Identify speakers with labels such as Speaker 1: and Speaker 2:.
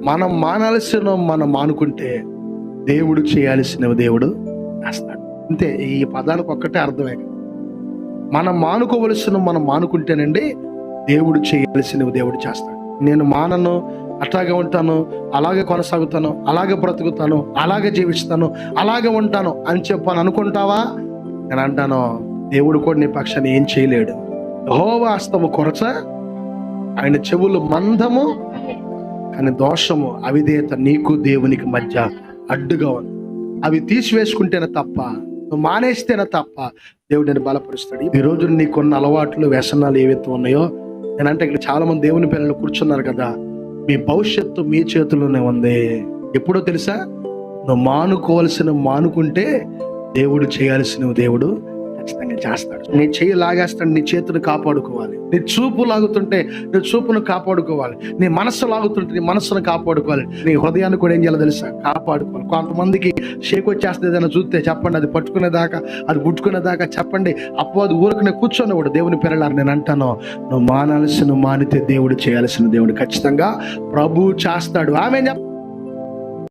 Speaker 1: మనం మానాల్సిన మనం మానుకుంటే దేవుడు చేయాల్సినవి దేవుడు చేస్తాడు. అంతే, ఈ పదాలకు ఒక్కటే అర్థమే. మనం మానుకోవలసిన మనం మానుకుంటేనండి దేవుడు చేయాల్సినవి దేవుడు చేస్తాడు. నేను మానను, అట్లాగే ఉంటాను, అలాగే కొనసాగుతాను, అలాగే బ్రతుకుతాను, అలాగే జీవిస్తాను, అలాగే ఉంటాను అని చెప్పని అనుకుంటావా? నేను అంటాను, దేవుడు కూడా నీ పక్షాన్ని ఏం చేయలేడు. యెహోవా హస్తము కొరచ, ఆయన చెవులు మందము, కానీ దోషము అవిధేయత నీకు దేవునికి మధ్య అడ్డుగా ఉంది. అవి తీసివేసుకుంటేనే తప్ప, నువ్వు మానేస్తేనే తప్ప దేవుడు నేను బలపరుస్తాడు. ఈ రోజు నీకున్న అలవాట్లు, వ్యసనాలు ఏవైతే ఉన్నాయో, నేనంటే ఇక్కడ చాలా మంది దేవుని పిల్లలు కూర్చున్నారు కదా, మీ భవిష్యత్తు మీ చేతుల్లోనే ఉంది. ఎప్పుడో తెలుసా? నువ్వు మానుకుంటే దేవుడు చేయాల్సినవి దేవుడు ఖచ్చితంగా చేస్తాడు. నీ చెయ్యి లాగేస్తాడు, నీ చేతిని కాపాడుకోవాలి. నీ చూపు లాగుతుంటే నీ చూపును కాపాడుకోవాలి. నీ మనస్సు లాగుతుంటే నీ మనస్సును కాపాడుకోవాలి. నీ హృదయాన్ని కూడా ఏం చేయాలో తెలుసా? కాపాడుకోవాలి. కొంతమందికి షేక్ వచ్చేస్తుంది, ఏదైనా చూస్తే చెప్పండి, అది పట్టుకునేదాకా, అది పుట్టుకునేదాకా చెప్పండి. అపవాది ఊరుకునే కూర్చొని కూడా దేవుని పిల్లలారు నేను అంటాను, నువ్వు మానాల్సిన మానితే దేవుడు చేయాల్సిన దేవుడు ఖచ్చితంగా ప్రభు చేస్తాడు. ఆమె